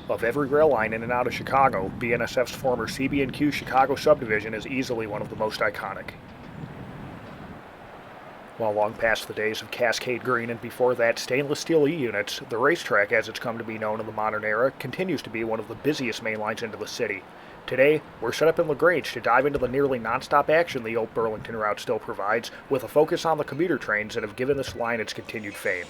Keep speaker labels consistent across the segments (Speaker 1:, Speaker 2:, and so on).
Speaker 1: Of every rail line in and out of Chicago, BNSF's former CB&Q Chicago Subdivision is easily one of the most iconic. While long past the days of Cascade Green and before that stainless steel E-units, the racetrack, as it's come to be known in the modern era, continues to be one of the busiest main lines into the city. Today, we're set up in LaGrange to dive into the nearly non-stop action the old Burlington route still provides, with a focus on the commuter trains that have given this line its continued fame.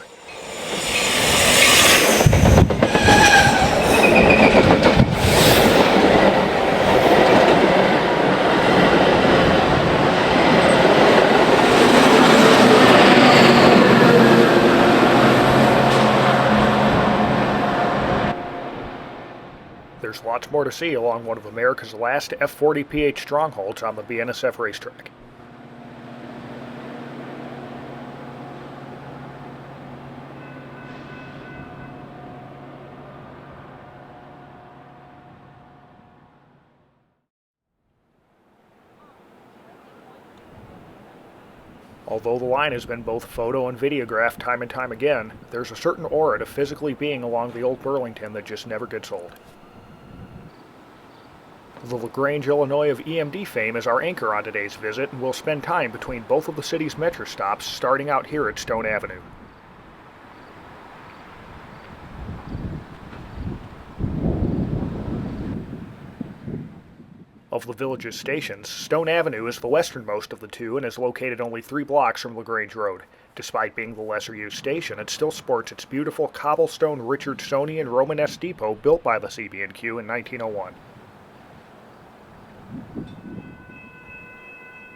Speaker 1: There's lots more to see along one of America's last F40PH strongholds on the BNSF Racetrack. Although the line has been both photo and videographed time and time again, there's a certain aura to physically being along the old Burlington that just never gets old. The LaGrange, Illinois of EMD fame is our anchor on today's visit, and we'll spend time between both of the city's metro stops, starting out here at Stone Avenue. Of the village's stations, Stone Avenue is the westernmost of the two and is located only 3 blocks from Grange Road. Despite being the lesser-used station, it still sports its beautiful cobblestone Richardsonian Romanesque depot built by the CB&Q in 1901.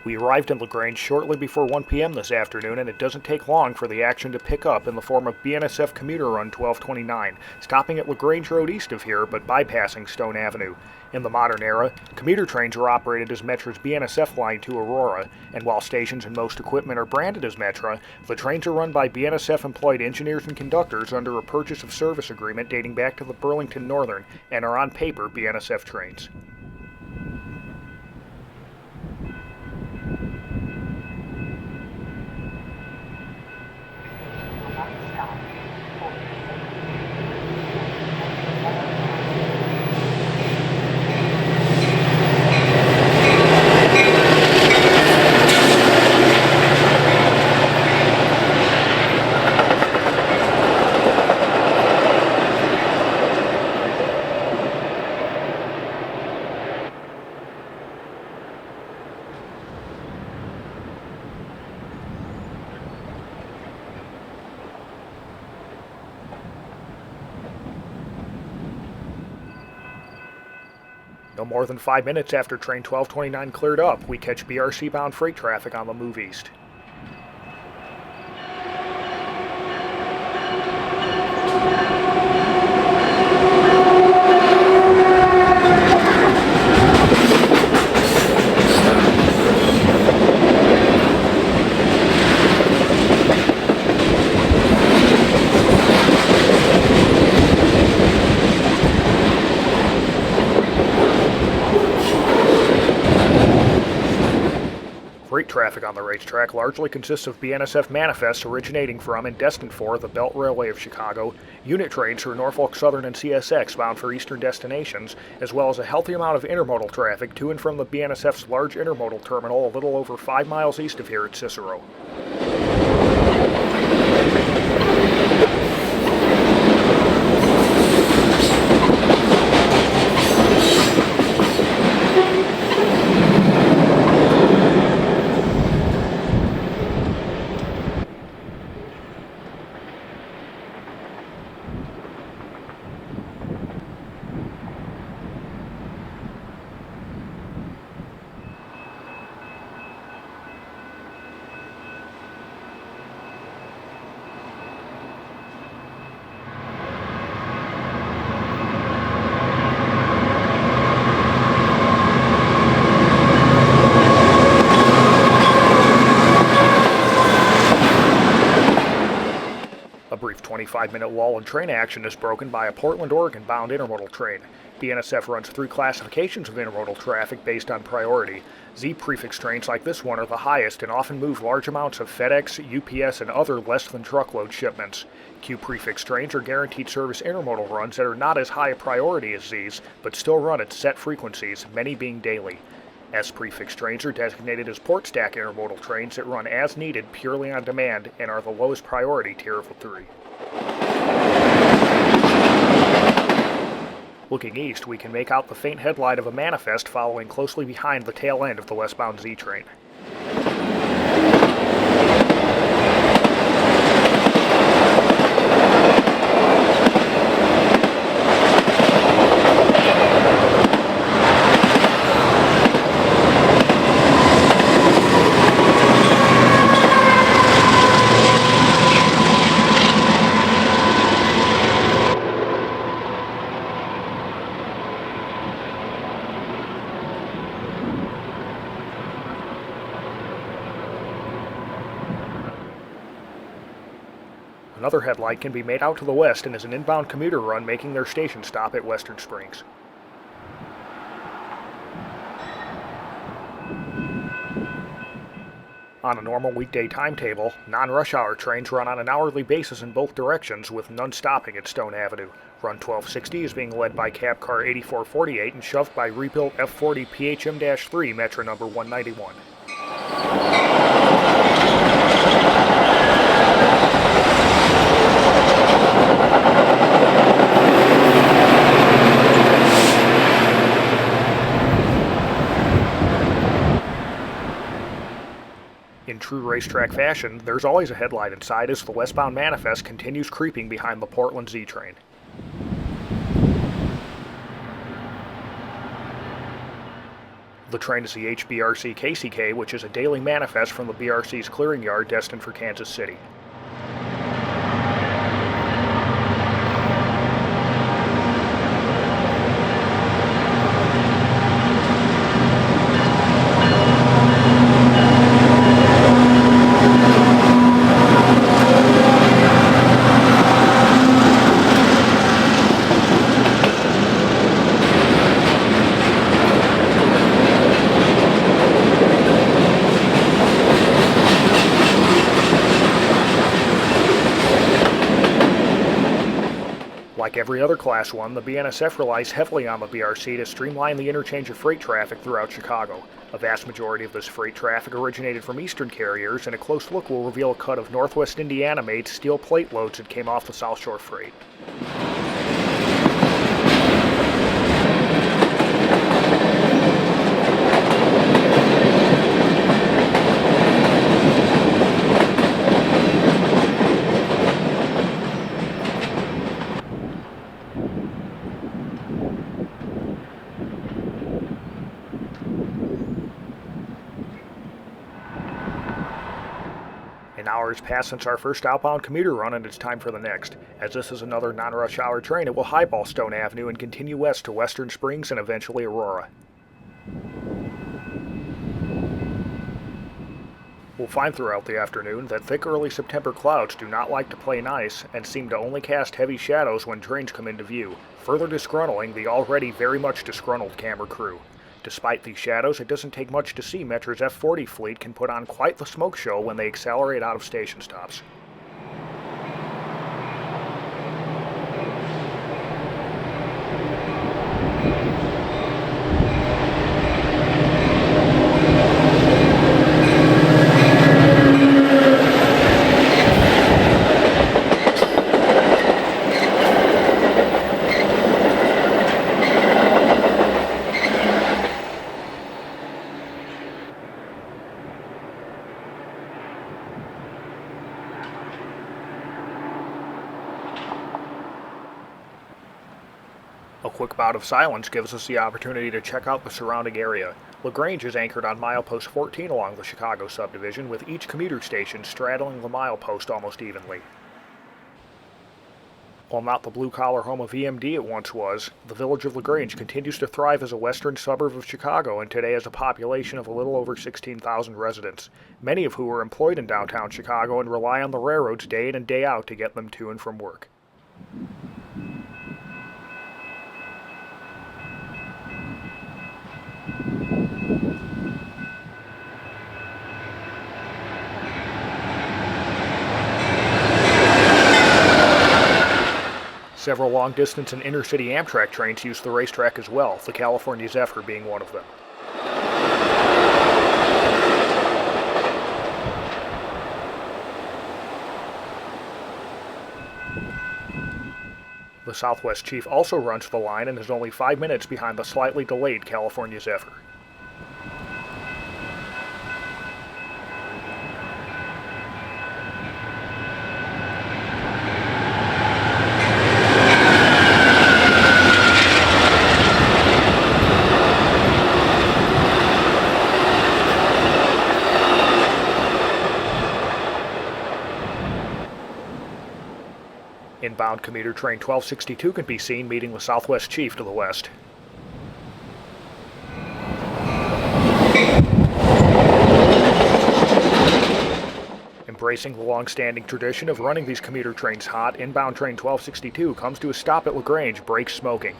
Speaker 1: We arrived in LaGrange shortly before 1 p.m. this afternoon, and it doesn't take long for the action to pick up in the form of BNSF Commuter Run 1229, stopping at LaGrange Road east of here but bypassing Stone Avenue. In the modern era, commuter trains are operated as Metra's BNSF line to Aurora, and while stations and most equipment are branded as Metra, the trains are run by BNSF-employed engineers and conductors under a purchase of service agreement dating back to the Burlington Northern and are on paper BNSF trains. No more than 5 minutes after train 1229 cleared up, we catch BRC-bound freight traffic on the move east. Freight traffic on the racetrack largely consists of BNSF manifests originating from and destined for the Belt Railway of Chicago, unit trains for Norfolk Southern and CSX bound for eastern destinations, as well as a healthy amount of intermodal traffic to and from the BNSF's large intermodal terminal a little over 5 miles east of here at Cicero. brief 25-minute lull in train action is broken by a Portland, Oregon-bound intermodal train. BNSF runs 3 classifications of intermodal traffic based on priority. Z-prefix trains like this one are the highest and often move large amounts of FedEx, UPS, and other less-than-truckload shipments. Q-prefix trains are guaranteed service intermodal runs that are not as high a priority as these, but still run at set frequencies, many being daily. S-prefix trains are designated as port stack intermodal trains that run as needed purely on demand and are the lowest priority tier of the 3. Looking east, we can make out the faint headlight of a manifest following closely behind the tail end of the westbound Z train. Another headlight can be made out to the west and is an inbound commuter run making their station stop at Western Springs. On a normal weekday timetable, non-rush hour trains run on an hourly basis in both directions with none stopping at Stone Avenue. Run 1260 is being led by cab car 8448 and shoved by rebuilt F40 PHM-3 Metro number 191. In true racetrack fashion, there's always a headlight inside as the westbound manifest continues creeping behind the Portland Z train. The train is the HBRC KCK, which is a daily manifest from the BRC's clearing yard destined for Kansas City. Like every other Class 1, the BNSF relies heavily on the BRC to streamline the interchange of freight traffic throughout Chicago. A vast majority of this freight traffic originated from eastern carriers, and a close look will reveal a cut of Northwest Indiana-made steel plate loads that came off the South Shore Freight. An hour has passed since our first outbound commuter run, and it's time for the next. As this is another non-rush hour train, it will highball Stone Avenue and continue west to Western Springs and eventually Aurora. We'll find throughout the afternoon that thick early September clouds do not like to play nice and seem to only cast heavy shadows when trains come into view, further disgruntling the already very much disgruntled camera crew. Despite these shadows, it doesn't take much to see Metro's F40 fleet can put on quite the smoke show when they accelerate out of station stops. A quick bout of silence gives us the opportunity to check out the surrounding area. LaGrange is anchored on milepost 14 along the Chicago Subdivision, with each commuter station straddling the milepost almost evenly. While not the blue-collar home of EMD it once was, the village of LaGrange continues to thrive as a western suburb of Chicago and today has a population of a little over 16,000 residents, many of who are employed in downtown Chicago and rely on the railroads day in and day out to get them to and from work. Several long-distance and inner-city Amtrak trains use the racetrack as well, the California Zephyr being one of them. The Southwest Chief also runs the line and is only 5 minutes behind the slightly delayed California Zephyr. Inbound commuter train 1262 can be seen meeting the Southwest Chief to the west. Embracing the long-standing tradition of running these commuter trains hot, inbound train 1262 comes to a stop at LaGrange, brakes smoking.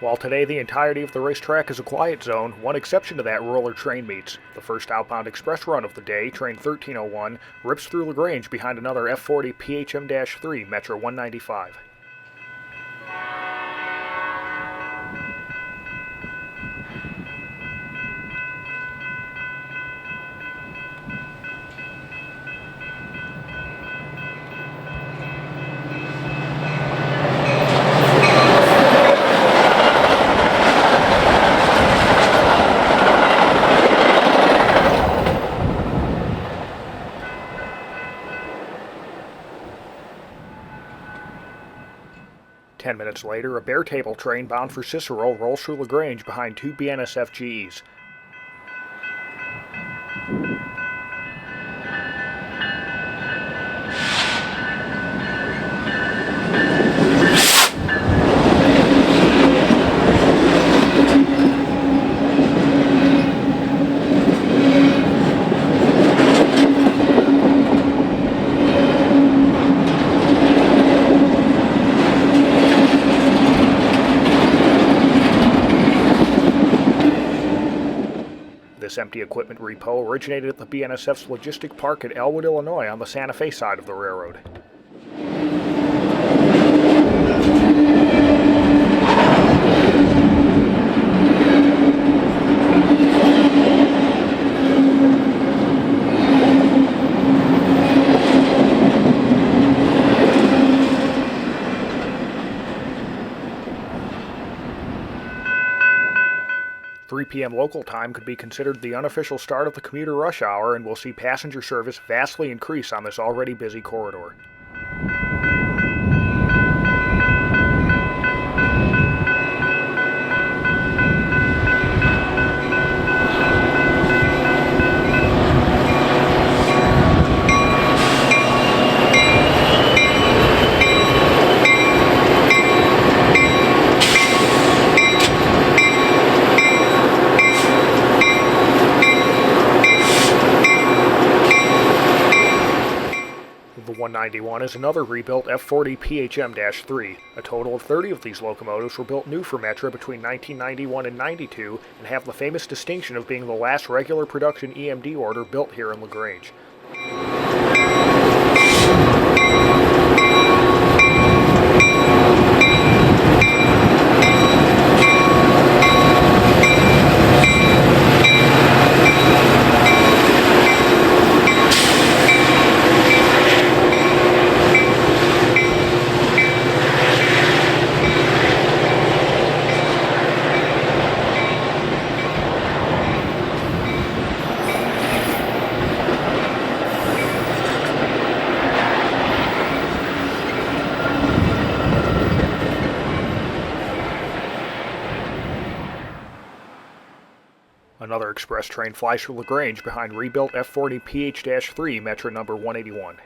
Speaker 1: While today the entirety of the racetrack is a quiet zone, one exception to that rule are train meets. The first outbound express run of the day, train 1301, rips through LaGrange behind another F40 PHM-3 Metro 195. Ten minutes later, a bare table train bound for Cicero rolls through LaGrange behind two BNSF GEs. This empty equipment repo originated at the BNSF's Logistic Park at Elwood, Illinois on the Santa Fe side of the railroad. "3 p.m. local time could be considered the unofficial start of the commuter rush hour and will see passenger service vastly increase on this already busy corridor. The 191 is another rebuilt F40 PHM-3. A total of 30 of these locomotives were built new for Metra between 1991 and 92 and have the famous distinction of being the last regular production EMD order built here in LaGrange. Another express train flies through LaGrange behind rebuilt F40 PH-3 Metro number 181.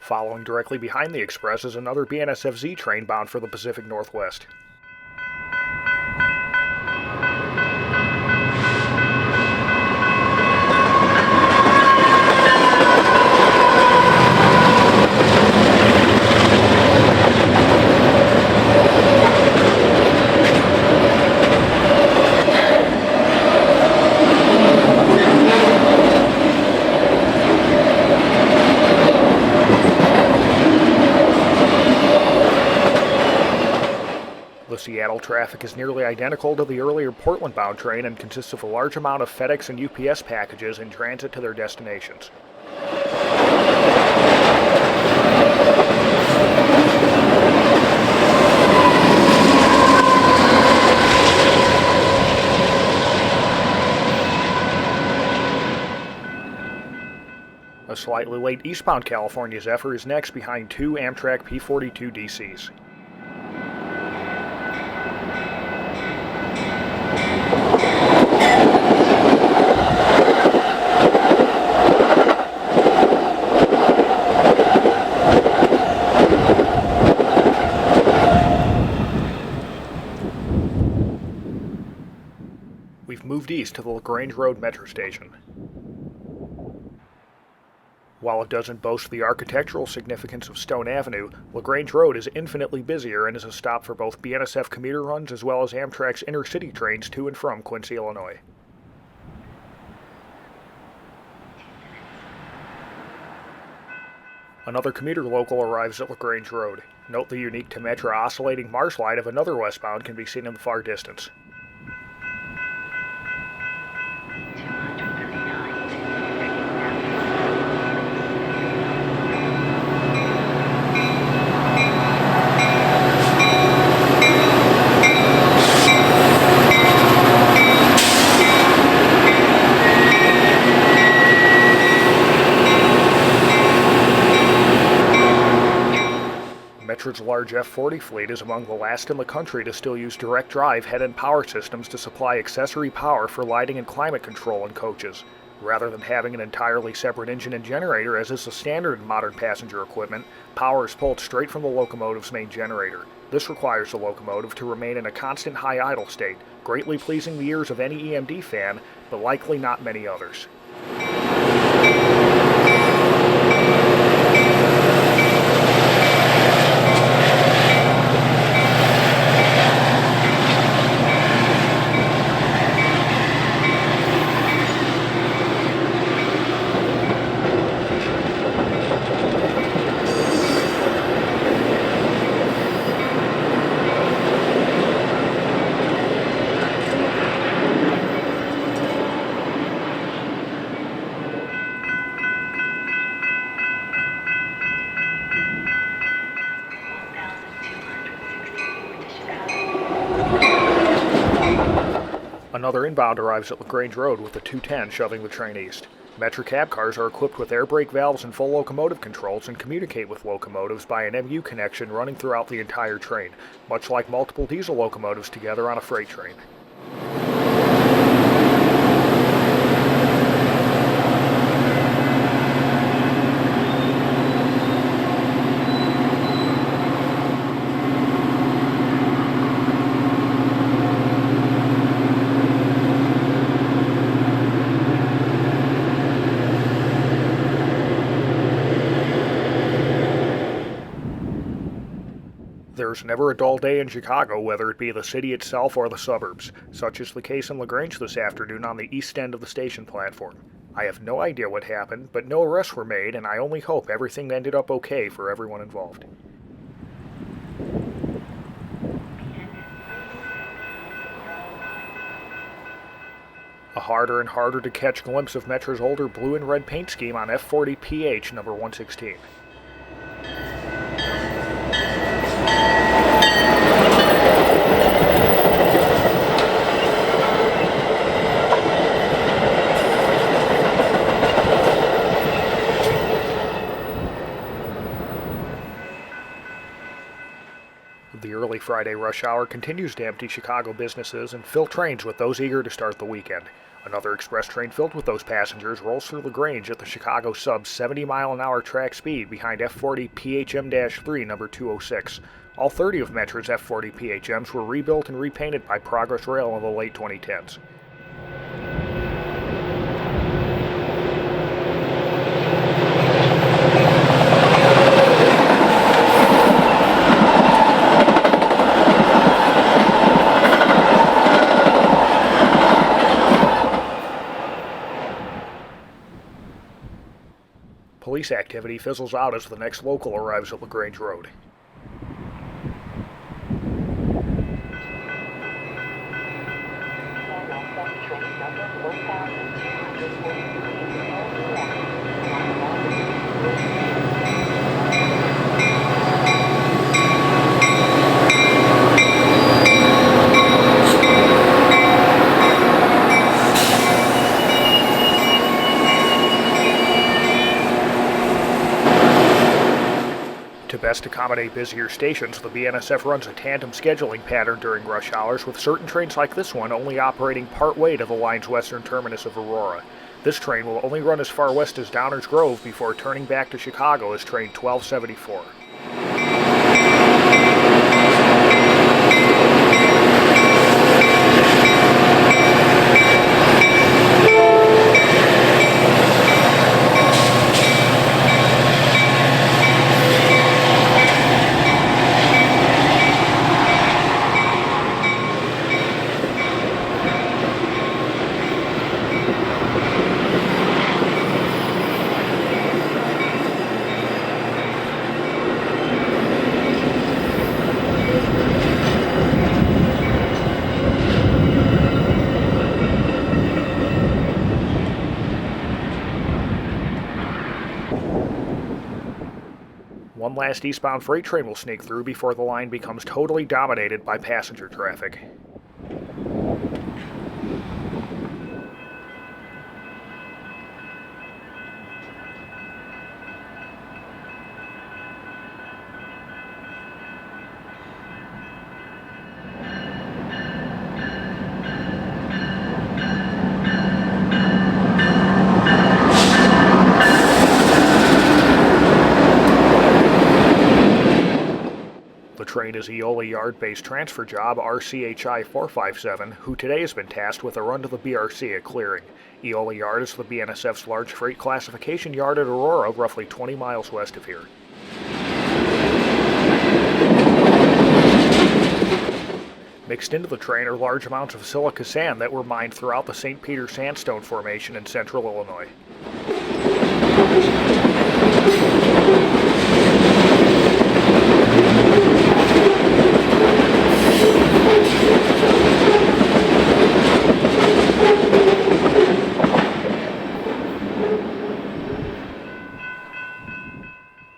Speaker 1: Following directly behind the express is another BNSF Z train bound for the Pacific Northwest. The Seattle traffic is nearly identical to the earlier Portland-bound train and consists of a large amount of FedEx and UPS packages in transit to their destinations. A slightly late eastbound California Zephyr is next behind two Amtrak P42 DCs. We've moved east to the Grange Road metro station. While it doesn't boast the architectural significance of Stone Avenue, Grange Road is infinitely busier and is a stop for both BNSF commuter runs as well as Amtrak's intercity trains to and from Quincy, Illinois. Another commuter local arrives at Grange Road. Note the unique to Metra oscillating marsh light of another westbound can be seen in the far distance. Metra's large F40 fleet is among the last in the country to still use direct drive head-end power systems to supply accessory power for lighting and climate control in coaches, rather than having an entirely separate engine and generator as is the standard in modern passenger equipment. Power is pulled straight from the locomotive's main generator. This requires the locomotive to remain in a constant high idle state, greatly pleasing the ears of any EMD fan, but likely not many others. Another inbound arrives at Grange Road with the 210 shoving the train east. Metra cab cars are equipped with air brake valves and full locomotive controls and communicate with locomotives by an MU connection running throughout the entire train, much like multiple diesel locomotives together on a freight train. There's never a dull day in Chicago, whether it be the city itself or the suburbs. Such is the case in LaGrange this afternoon on the east end of the station platform. I have no idea what happened, but no arrests were made, and I only hope everything ended up okay for everyone involved. harder and harder to catch glimpse of Metra's older blue and red paint scheme on F40PH number 116. The early Friday rush hour continues to empty Chicago businesses and fill trains with those eager to start the weekend. Another express train filled with those passengers rolls through LaGrange at the Chicago sub 70-mile-an-hour track speed behind F40 PHM-3 number 206. All 30 of Metra's F40 PHMs were rebuilt and repainted by Progress Rail in the late 2010s. Police activity fizzles out as the next local arrives at Grange Road. To best accommodate busier stations, the BNSF runs a tandem scheduling pattern during rush hours, with certain trains like this one only operating part-way to the line's western terminus of Aurora. This train will only run as far west as Downers Grove before turning back to Chicago as train 1274. One last eastbound freight train will sneak through before the line becomes totally dominated by passenger traffic. The train is Eola Yard-based transfer job RCHI 457, who today has been tasked with a run to the BRC at Clearing. Eola Yard is the BNSF's large freight classification yard at Aurora, roughly 20 miles west of here. Mixed into the train are large amounts of silica sand that were mined throughout the St. Peter Sandstone Formation in central Illinois.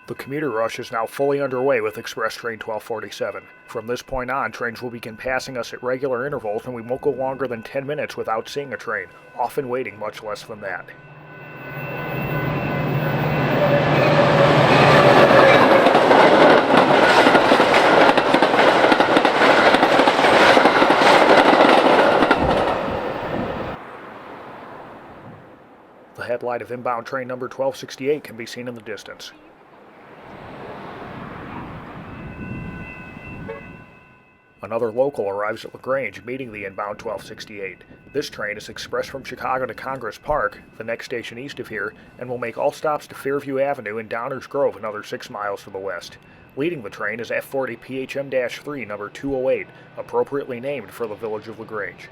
Speaker 1: The commuter rush is now fully underway with Express Train 1247. From this point on, trains will begin passing us at regular intervals, and we won't go longer than 10 minutes without seeing a train, often waiting much less than that. The headlight of inbound train number 1268 can be seen in the distance. Another local arrives at LaGrange, meeting the inbound 1268. This train is express from Chicago to Congress Park, the next station east of here, and will make all stops to Fairview Avenue and Downers Grove, another 6 miles to the west. Leading the train is F40 PHM-3 number 208, appropriately named for the village of LaGrange.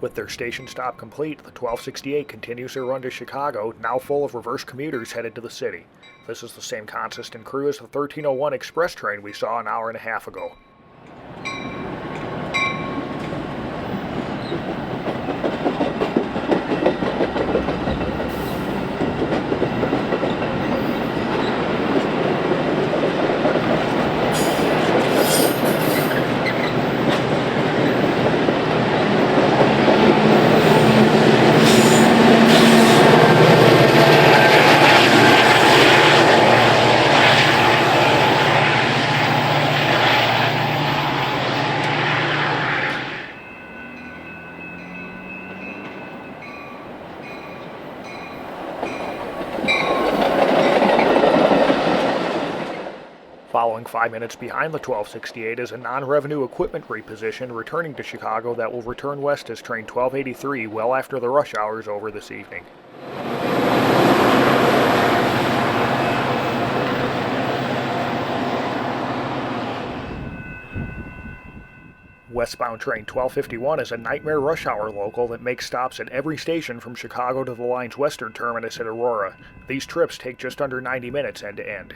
Speaker 1: With their station stop complete, the 1268 continues their run to Chicago, now full of reverse commuters headed to the city. This is the same consistent crew as the 1301 express train we saw an hour and a half ago. Following 5 minutes behind the 1268 is a non-revenue equipment reposition returning to Chicago that will return west as train 1283 well after the rush hour is over this evening. Westbound train 1251 is a nightmare rush hour local that makes stops at every station from Chicago to the line's western terminus at Aurora. These trips take just under 90 minutes end to end.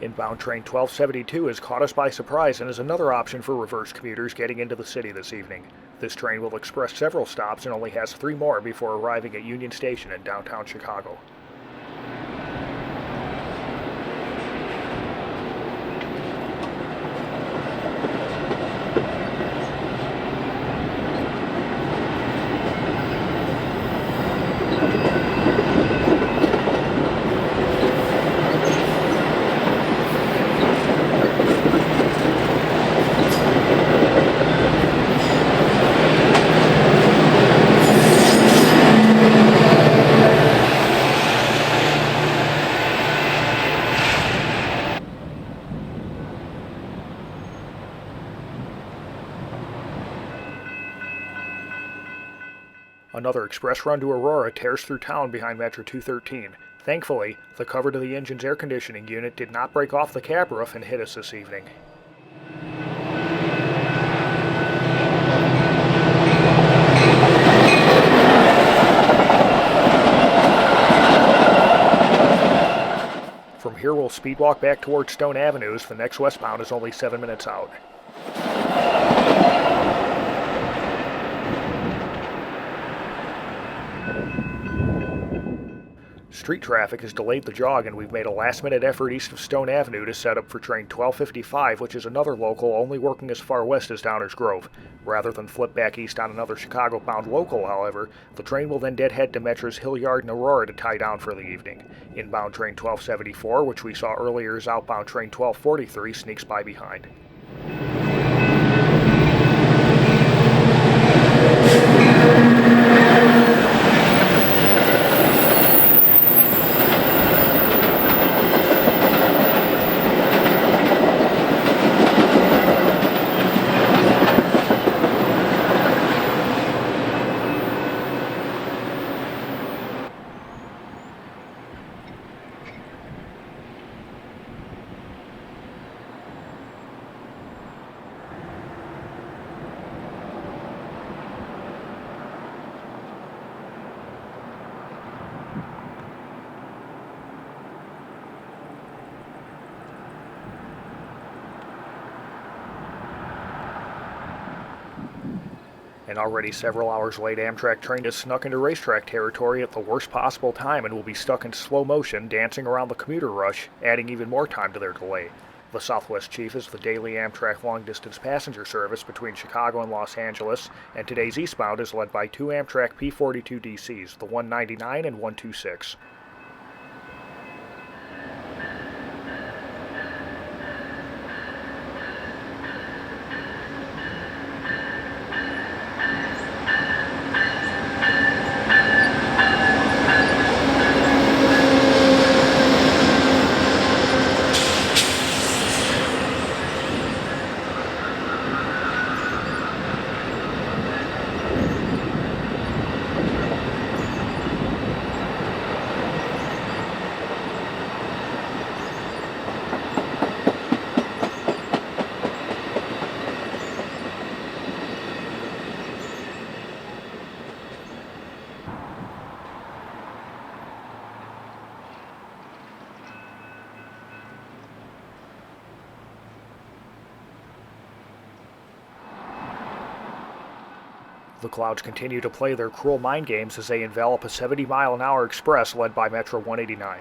Speaker 1: Inbound train 1272 has caught us by surprise and is another option for reverse commuters getting into the city this evening. This train will express several stops and only has 3 more before arriving at Union Station in downtown Chicago. Another express run to Aurora tears through town behind Metro 213. Thankfully, the cover to the engine's air conditioning unit did not break off the cab roof and hit us this evening. From here we'll speed walk back towards Stone Avenue as the next westbound is only 7 minutes out. Street traffic has delayed the jog and we've made a last-minute effort east of Stone Avenue to set up for train 1255, which is another local only working as far west as Downers Grove. Rather than flip back east on another Chicago-bound local, however, the train will then deadhead to Metro's Hilliard and Aurora to tie down for the evening. Inbound train 1274, which we saw earlier as outbound train 1243, sneaks by behind. An already several hours late Amtrak train has snuck into racetrack territory at the worst possible time and will be stuck in slow motion, dancing around the commuter rush, adding even more time to their delay. The Southwest Chief is the daily Amtrak long-distance passenger service between Chicago and Los Angeles, and today's eastbound is led by 2 Amtrak P42 DCs, the 199 and 126. The clouds continue to play their cruel mind games as they envelop a 70-mile-an-hour express led by Metro 189.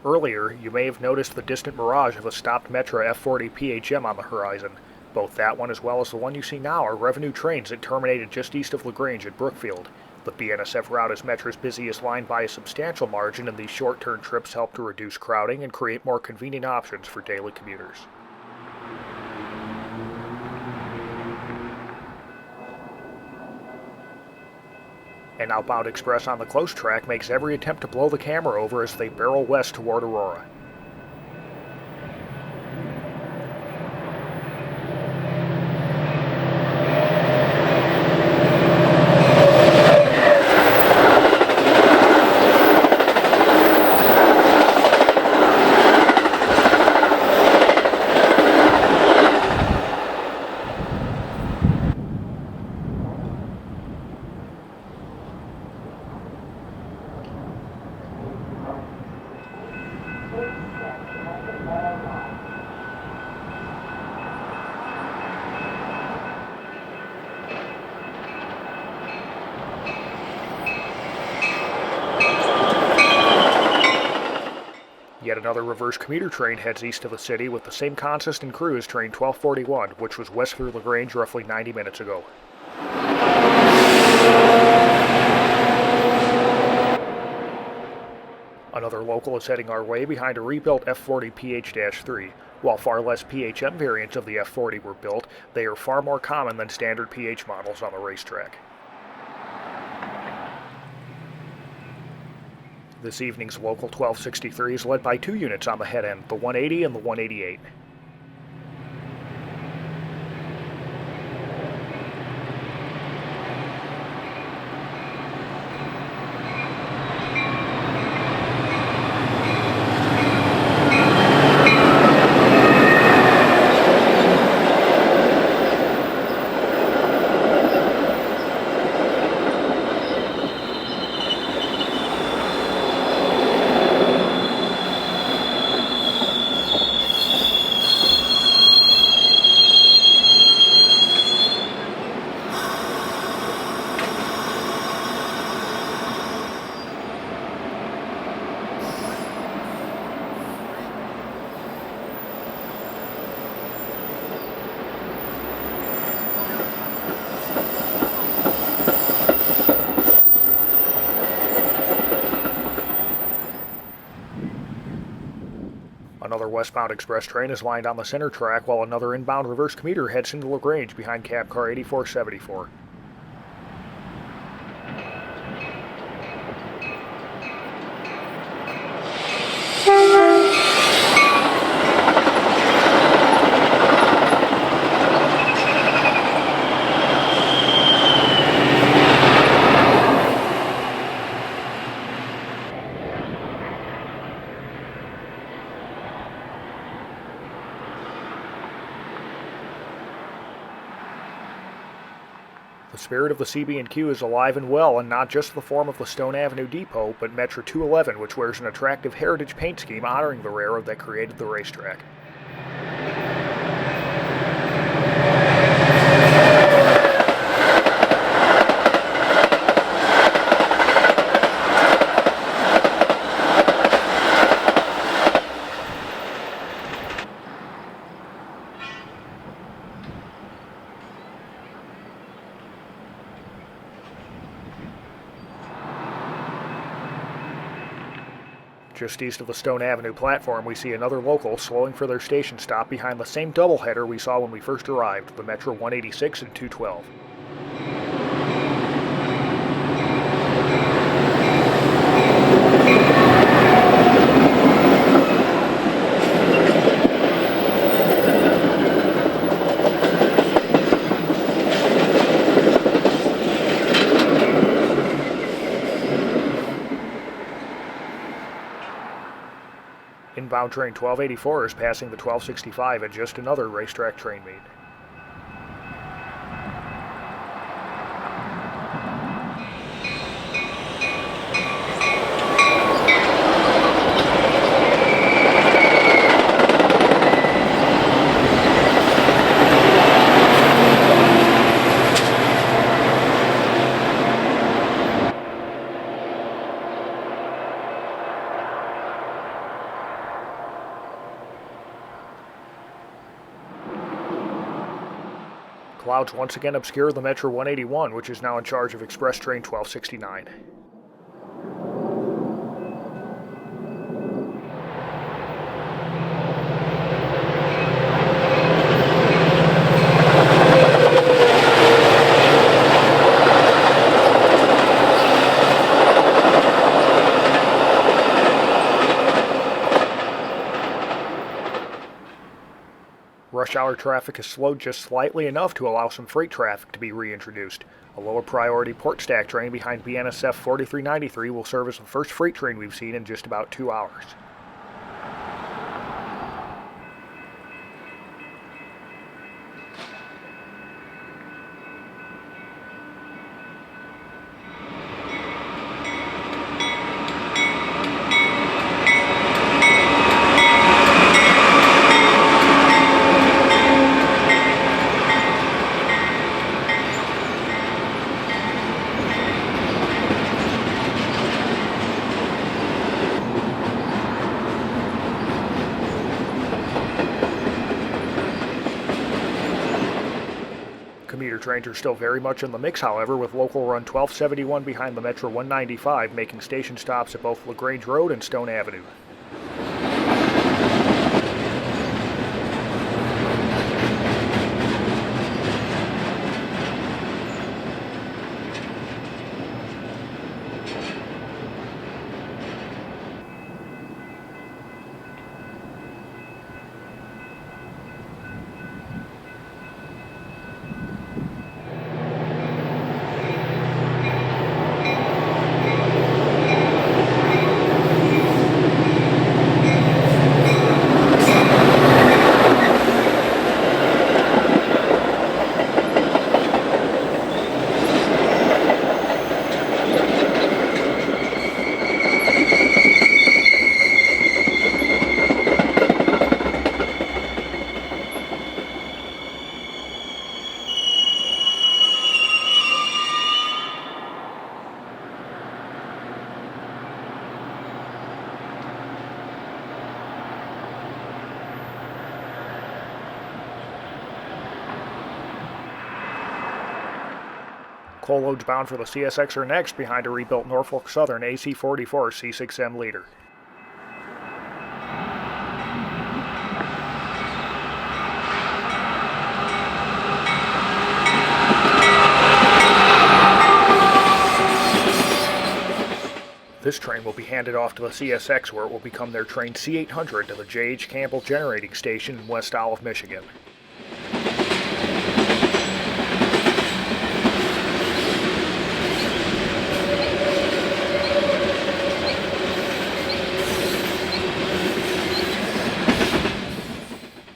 Speaker 1: Earlier, you may have noticed the distant mirage of a stopped Metro F40 PHM on the horizon. Both that one as well as the one you see now are revenue trains that terminated just east of LaGrange at Brookfield. The BNSF route is Metro's busiest line by a substantial margin, and these short-term trips help to reduce crowding and create more convenient options for daily commuters. An outbound express on the close track makes every attempt to blow the camera over as they barrel west toward Aurora. Yet another reverse commuter train heads east of the city with the same consist and crew as train 1241, which was west through LaGrange roughly 90 minutes ago. Another local is heading our way behind a rebuilt F40 PH-3. While far less PHM variants of the F40 were built, they are far more common than standard PH models on the racetrack. This evening's local 1263 is led by two units on the head end, the 180 and the 188. Another westbound express train is lined on the center track while another inbound reverse commuter heads into LaGrange behind cab car 8474. The spirit of the CB&Q is alive and well, and not just the form of the Stone Avenue Depot, but Metro 211, which wears an attractive heritage paint scheme honoring the railroad that created the racetrack. Just east of the Stone Avenue platform, we see another local slowing for their station stop behind the same doubleheader we saw when we first arrived, the Metro 186 and 212. Inbound train 1284 is passing the 1265 at just another racetrack train meet. Clouds once again obscure the Metro 181, which is now in charge of Express Train 1269. Rush hour traffic has slowed just slightly enough to allow some freight traffic to be reintroduced. A lower priority port stack train behind BNSF 4393 will serve as the first freight train we've seen in just about 2 hours. Commuter trains are still very much in the mix, however, with local run 1271 behind the Metro 195 making station stops at both Grange Road and Stone Avenue. Coal loads bound for the CSX are next behind a rebuilt Norfolk Southern AC-44 C6M leader. This train will be handed off to the CSX, where it will become their train C800 to the J.H. Campbell Generating Station in West Olive, Michigan.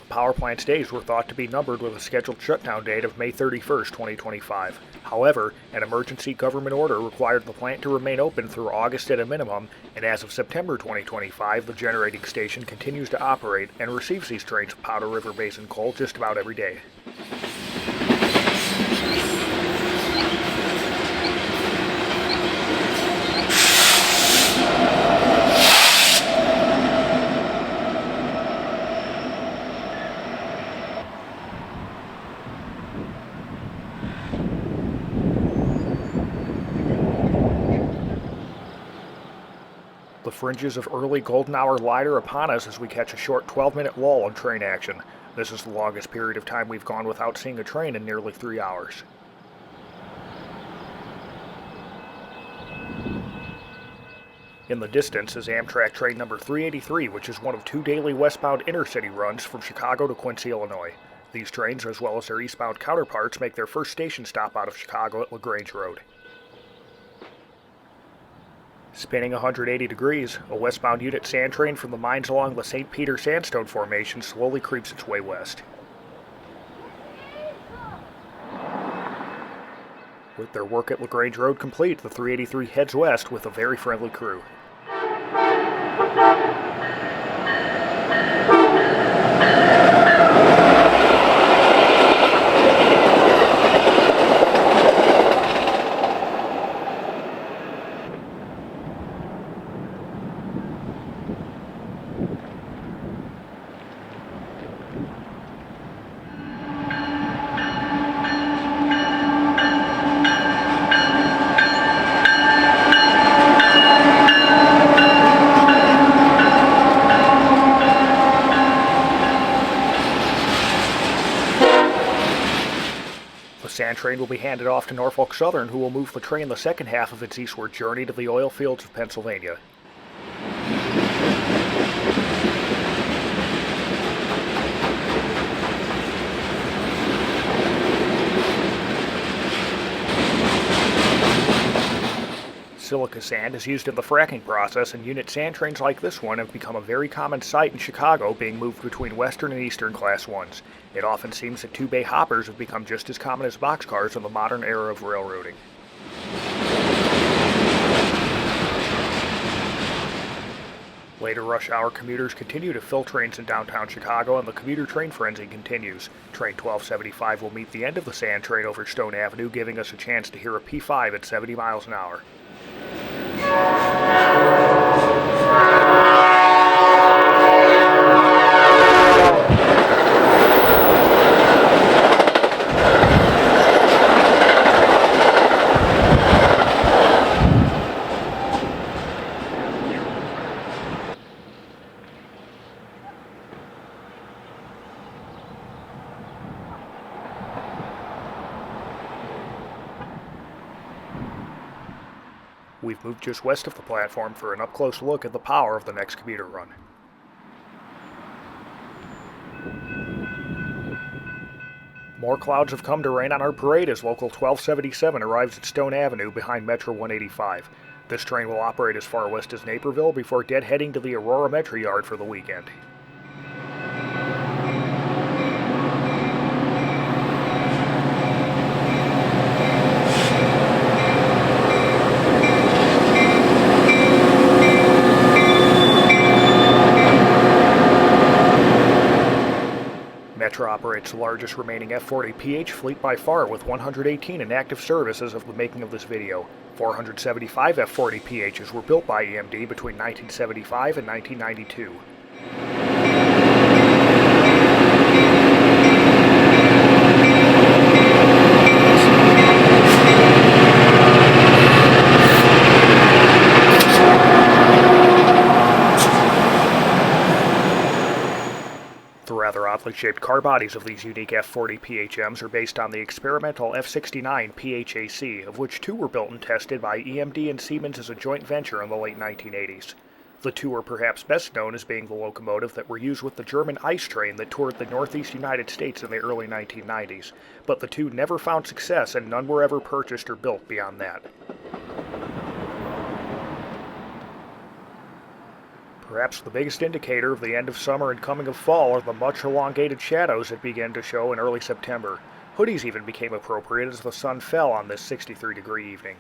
Speaker 1: Power plant's days were thought to be numbered with a scheduled shutdown date of May 31st, 2025. However, an emergency government order required the plant to remain open through August at a minimum, and as of September 2025, the generating station continues to operate and receives these trains of Powder River Basin coal just about every day. The fringes of early golden hour light are upon us as we catch a short 12-minute lull in train action. This is the longest period of time we've gone without seeing a train in nearly 3 hours. In the distance is Amtrak train number 383, which is one of 2 daily westbound intercity runs from Chicago to Quincy, Illinois. These trains, as well as their eastbound counterparts, make their first station stop out of Chicago at Grange Road. Spinning 180 degrees, a westbound unit sand train from the mines along the St. Peter Sandstone Formation slowly creeps its way west. With their work at Grange Road complete, the 383 heads west with a very friendly crew. The sand train will be handed off to Norfolk Southern, who will move the train the second half of its eastward journey to the oil fields of Pennsylvania. Silica sand is used in the fracking process, and unit sand trains like this one have become a very common sight in Chicago, being moved between western and eastern class 1s. It often seems that two-bay hoppers have become just as common as boxcars in the modern era of railroading. Later rush hour commuters continue to fill trains in downtown Chicago, and the commuter train frenzy continues. Train 1275 will meet the end of the sand train over Stone Avenue, giving us a chance to hear a P5 at 70 miles an hour. We've moved just west of the platform for an up-close look at the power of the next commuter run. More clouds have come to rain on our parade as Local 1277 arrives at Stone Avenue behind Metro 185. This train will operate as far west as Naperville before deadheading to the Aurora Metro Yard for the weekend. Metro operates the largest remaining F40PH fleet by far, with 118 in active service as of the making of this video. 475 F40PHs were built by EMD between 1975 and 1992. The rather oddly shaped car bodies of these unique F40 PHMs are based on the experimental F69 PHAC, of which two were built and tested by EMD and Siemens as a joint venture in the late 1980s. The two are perhaps best known as being the locomotive that were used with the German ice train that toured the northeast United States in the early 1990s, but the two never found success and none were ever purchased or built beyond that. Perhaps the biggest indicator of the end of summer and coming of fall are the much elongated shadows that began to show in early September. Hoodies even became appropriate as the sun fell on this 63-degree evening.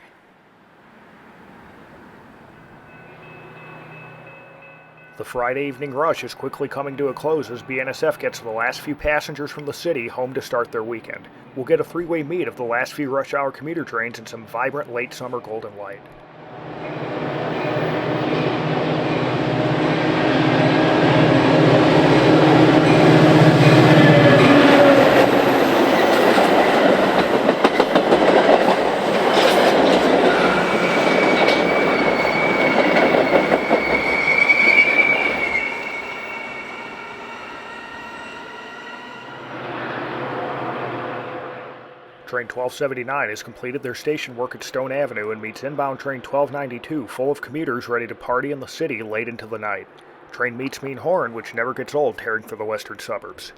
Speaker 1: The Friday evening rush is quickly coming to a close as BNSF gets the last few passengers from the city home to start their weekend. We'll get a three-way meet of the last few rush hour commuter trains and some vibrant late summer golden light. Train 1279 has completed their station work at Stone Avenue and meets inbound train 1292 full of commuters ready to party in the city late into the night. Train meets Mean Horn, which never gets old tearing through the western suburbs.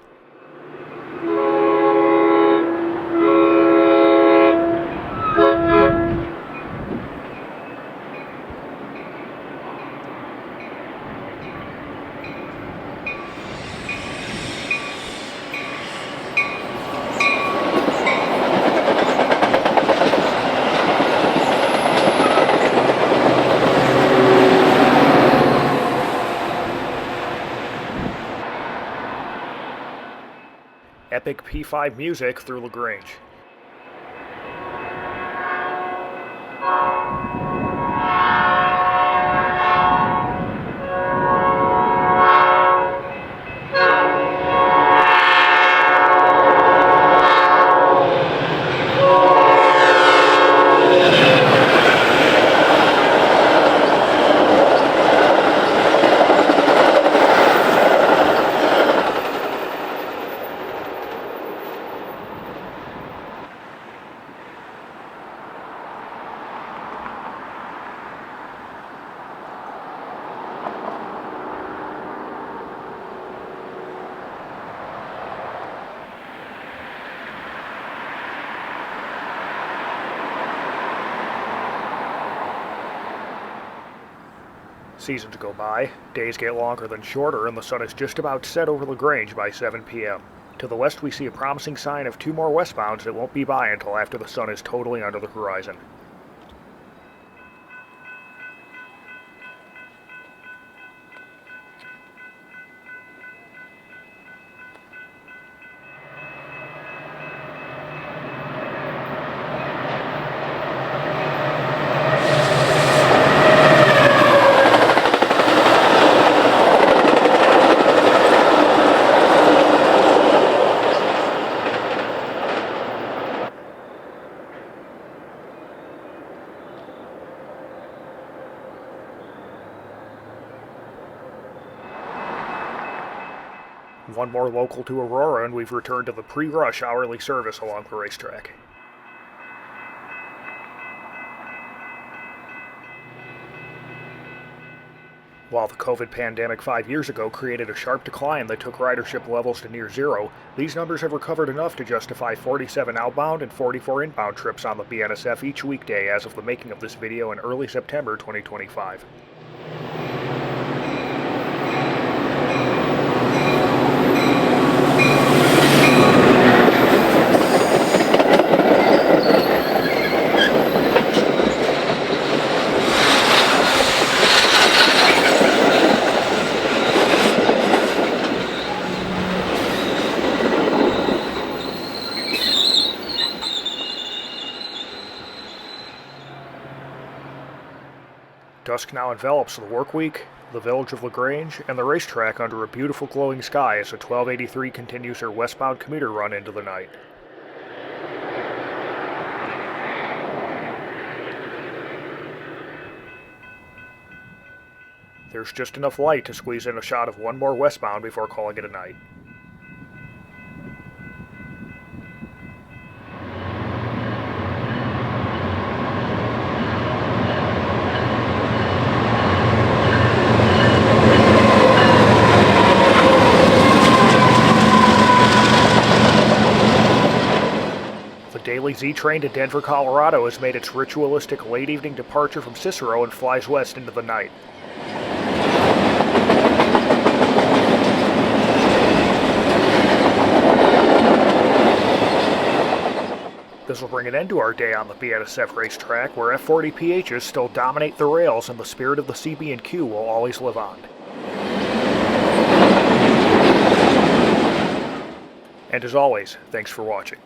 Speaker 1: Epic P5 music through LaGrange. Seasons go by, days get longer than shorter, and the sun is just about set over LaGrange by 7 p.m. To the west we see a promising sign of 2 more westbounds that won't be by until after the sun is totally under the horizon. One more local to Aurora, and we've returned to the pre-rush hourly service along the racetrack. While the COVID pandemic 5 years ago created a sharp decline that took ridership levels to near zero, these numbers have recovered enough to justify 47 outbound and 44 inbound trips on the BNSF each weekday as of the making of this video in early September 2025. Dusk now envelops the work week, the village of LaGrange, and the racetrack under a beautiful glowing sky as the 1283 continues her westbound commuter run into the night. There's just enough light to squeeze in a shot of one more westbound before calling it a night. Daily Z train to Denver, Colorado has made its ritualistic late evening departure from Cicero and flies west into the night. This will bring an end to our day on the BNSF Racetrack, where F40 PHs still dominate the rails and the spirit of the CB&Q will always live on. And as always, thanks for watching.